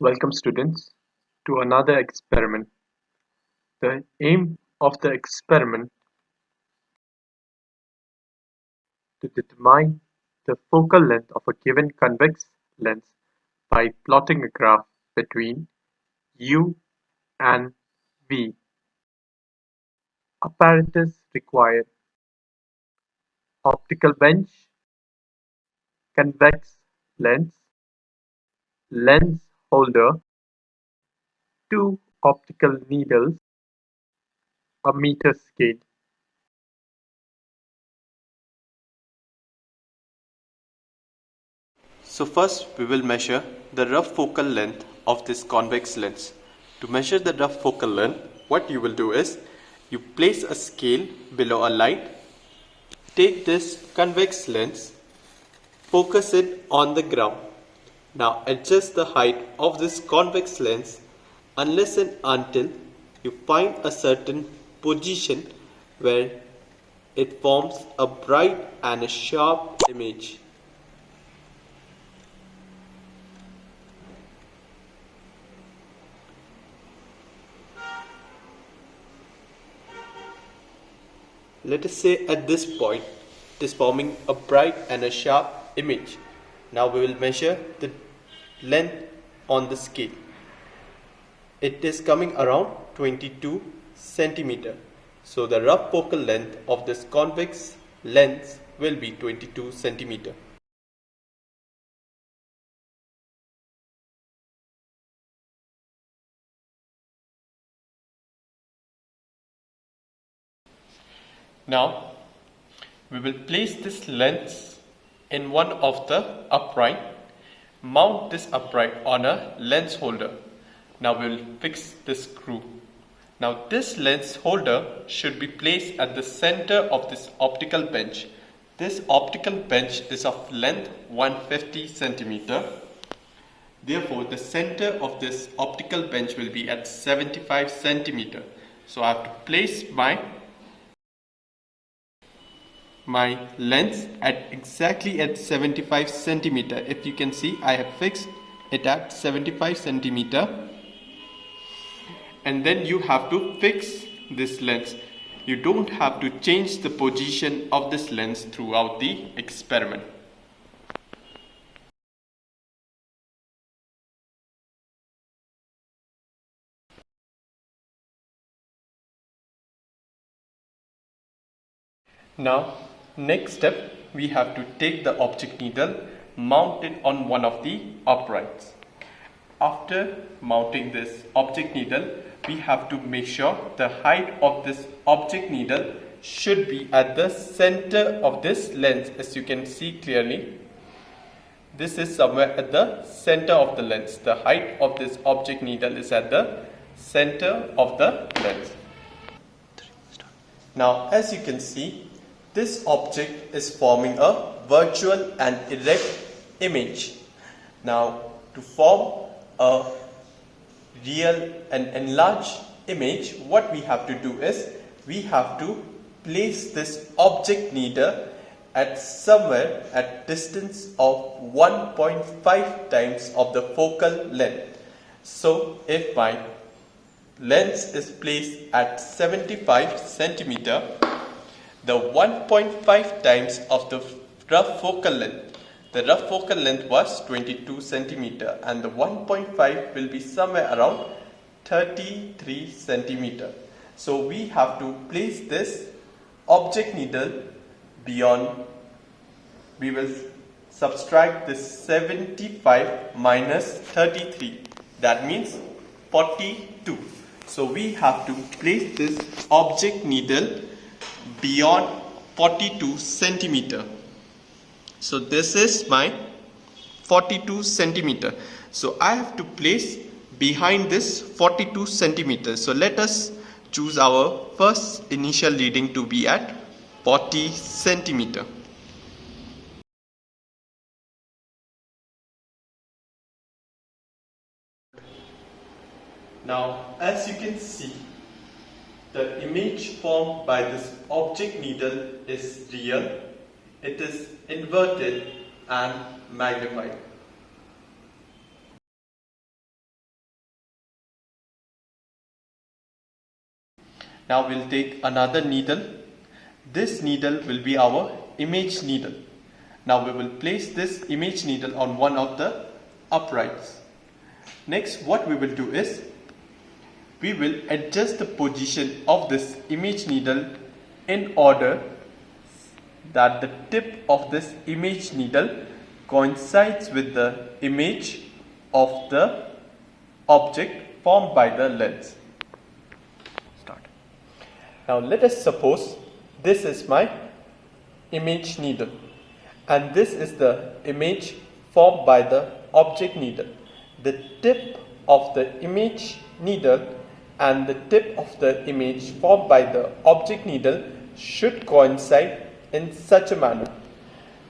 Welcome students to another experiment. The aim of the experiment to determine the focal length of a given convex lens by plotting a graph between U and V. Apparatus required: optical bench, convex lens, lens holder, two optical needles, a meter scale. So first we will measure the rough focal length of this convex lens. To measure the rough focal length, what you will do is you place a scale below a light, take this convex lens, focus it on the ground. Now adjust the height of this convex lens unless and until you find a certain position where it forms a bright and a sharp image. Let us say at this point it is forming a bright and a sharp image. Now we will measure the length on the scale. It is coming around 22 centimeter. So the rough focal length of this convex lens will be 22 centimeter. Now we will place this lens in one of the upright, mount this upright on a lens holder. Now we will fix this screw. Now this lens holder should be placed at the center of this optical bench. This optical bench is of length 150 centimeter. Therefore the center of this optical bench will be at 75 centimeter. So I have to place my lens at exactly at 75 centimeter. If you can see, I have fixed it at 75 centimeter, and then you have to fix this lens. You don't have to change the position of this lens throughout the experiment. Now next step, we have to take the object needle, mount it on one of the uprights. After mounting this object needle, we have to make sure the height of this object needle should be at the center of this lens. As you can see clearly, this is somewhere at the center of the lens. The height of this object needle is at the center of the lens. Now as you can see, this object is forming a virtual and erect image. Now to form a real and enlarged image, what we have to do is we have to place this object needle at somewhere at distance of 1.5 times of the focal length. So if my lens is placed at 75 centimeter, the 1.5 times of the rough focal length. The rough focal length was 22 centimeter and the 1.5 will be somewhere around 33 centimeter. So we have to place this object needle beyond. We will subtract this 75 minus 33. That means 42. So we have to place this object needle beyond 42 centimeter. So this is my 42 centimeter. So I have to place behind this 42 centimeters. So let us choose our first initial reading to be at 40 centimeter. Now as you can see, the image formed by this object needle is real. It is inverted and magnified. Now we'll take another needle. This needle will be our image needle. Now we will place this image needle on one of the uprights. Next, what we will do is we will adjust the position of this image needle in order that the tip of this image needle coincides with the image of the object formed by the lens. Start. Now let us suppose this is my image needle and this is the image formed by the object needle. The tip of the image needle and the tip of the image formed by the object needle should coincide in such a manner.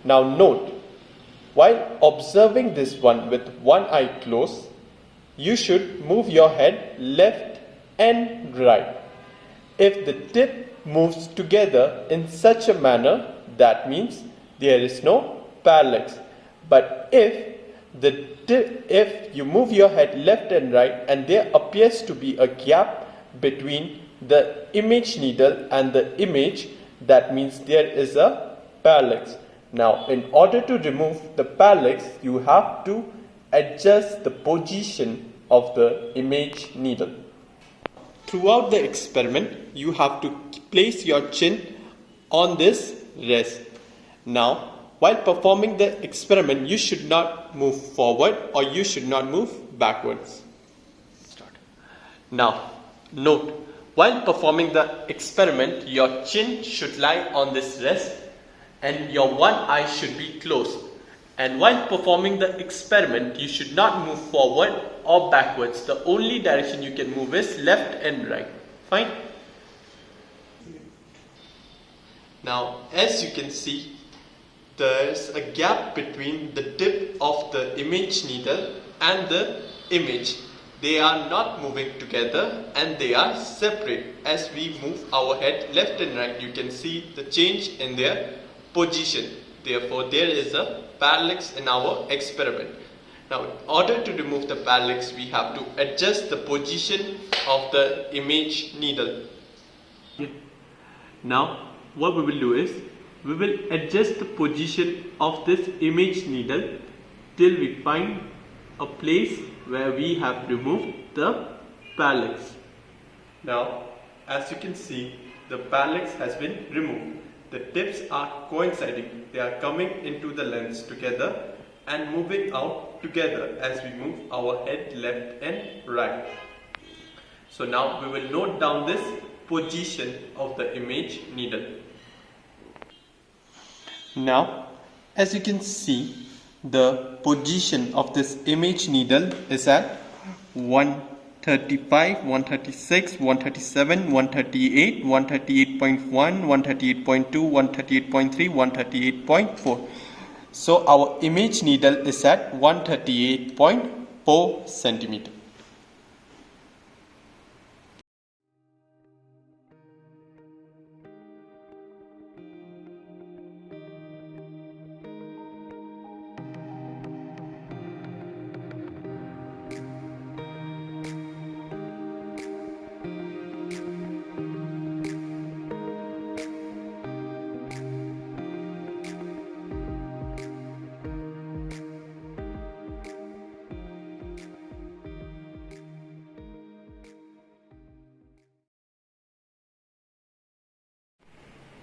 Now note, while observing this one with one eye closed, you should move your head left and right. If the tip moves together in such a manner, that means there is no parallax. But if you move your head left and right and there appears to be a gap between the image needle and the image, that means there is a parallax. Now, in order to remove the parallax, you have to adjust the position of the image needle. Throughout the experiment, you have to place your chin on this rest. Now, while performing the experiment, you should not move forward or you should not move backwards. Start. Now, note, while performing the experiment, your chin should lie on this rest and your one eye should be closed. And while performing the experiment, you should not move forward or backwards. The only direction you can move is left and right. Fine? Now, as you can see, there's a gap between the tip of the image needle and the image. They are not moving together and they are separate. As we move our head left and right, you can see the change in their position. Therefore, there is a parallax in our experiment. Now, in order to remove the parallax, we have to adjust the position of the image needle. Now, what we will do is, we will adjust the position of this image needle till we find a place where we have removed the parallax. Now, as you can see, the parallax has been removed. The tips are coinciding. They are coming into the lens together and moving out together as we move our head left and right. So now we will note down this position of the image needle. Now, as you can see, the position of this image needle is at 135, 136, 137, 138, 138.1, 138.2, 138.3, 138.4. So our image needle is at 138.4 centimeter.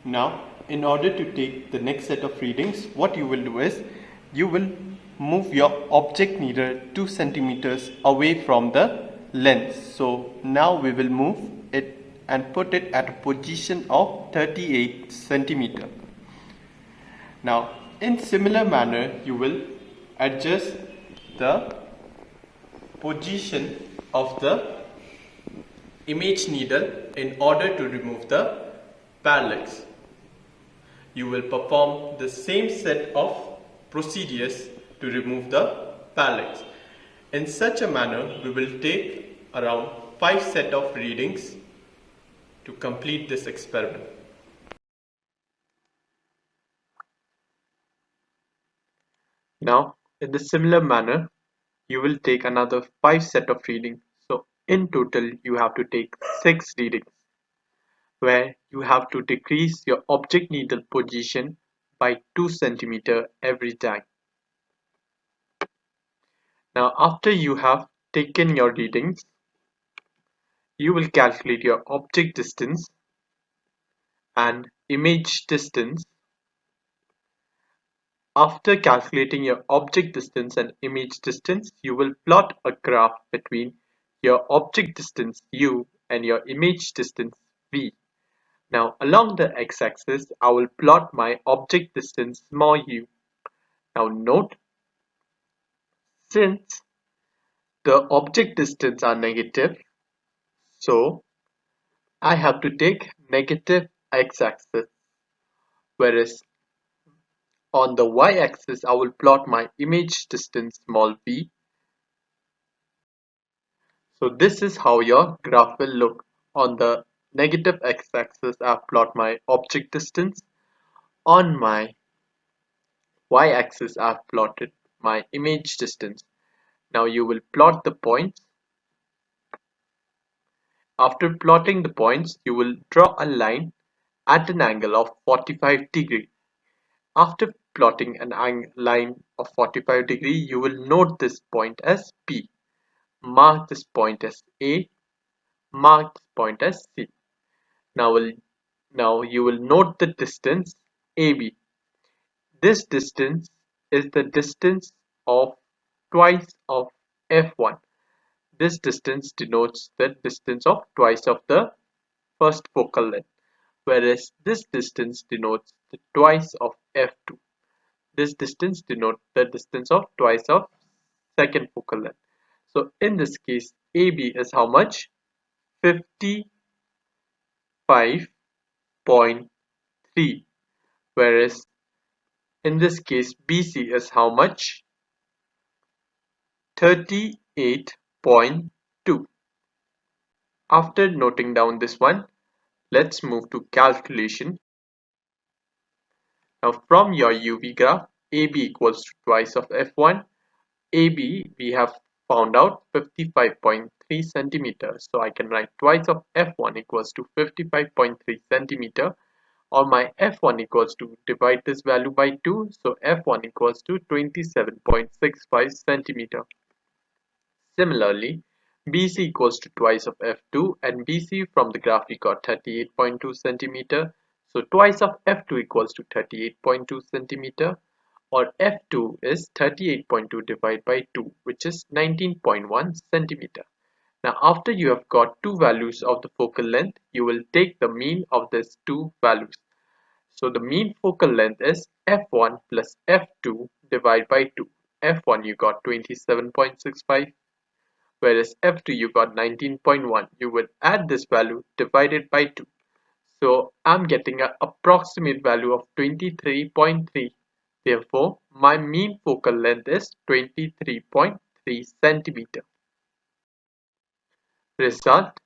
Now, in order to take the next set of readings, what you will do is, you will move your object needle 2 centimeters away from the lens. So now we will move it and put it at a position of 38 centimeter. Now, in similar manner, you will adjust the position of the image needle in order to remove the parallax. You will perform the same set of procedures to remove the parallax. In such a manner, we will take around 5 sets of readings to complete this experiment. Now, in the similar manner, you will take another 5 sets of readings. So, in total, you have to take 6 readings. where you have to decrease your object needle position by 2 centimeter every time. Now after you have taken your readings, you will calculate your object distance and image distance. After calculating your object distance and image distance, you will plot a graph between your object distance u and your image distance v. Now along the x-axis, I will plot my object distance small u. Now note, since the object distance are negative, so I have to take negative x-axis, whereas on the y-axis I will plot my image distance small v. So this is how your graph will look. On the negative x-axis I plot my object distance. On my y-axis I have plotted my image distance. Now you will plot the points. After plotting the points, you will draw a line at an angle of 45 degree. After plotting an line of 45 degree, you will note this point as P. Mark this point as A. Mark this point as C. Now you will note the distance AB. This distance is the distance of twice of F1. This distance denotes the distance of twice of the first focal length, whereas this distance denotes the twice of F2. This distance denotes the distance of twice of second focal length. So in this case, AB is how much? 55.3, whereas in this case, BC is how much? 38.2. After noting down this one, let's move to calculation. Now from your UV graph, AB equals to twice of F1. AB we have found out 55.3 centimeters. So I can write twice of F1 equals to 55.3 centimeter, or my F1 equals to divide this value by 2. So F1 equals to 27.65 centimeter. Similarly, BC equals to twice of F2, and BC from the graph we got 38.2 centimeter. So twice of F2 equals to 38.2 centimeter, or F2 is 38.2 divided by 2, which is 19.1 centimeter. Now after you have got two values of the focal length, you will take the mean of these two values. So the mean focal length is F1 plus F2 divided by 2. F1 you got 27.65, whereas F2 you got 19.1. You will add this value divided by 2. So I'm getting an approximate value of 23.3. Therefore, my mean focal length is 23.3 centimeter. Result: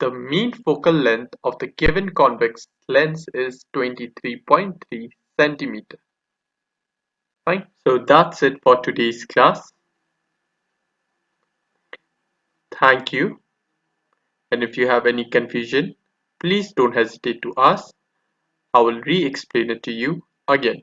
the mean focal length of the given convex lens is 23.3 centimeter. Fine. So that's it for today's class. Thank you. And if you have any confusion, please don't hesitate to ask. I will re-explain it to you again.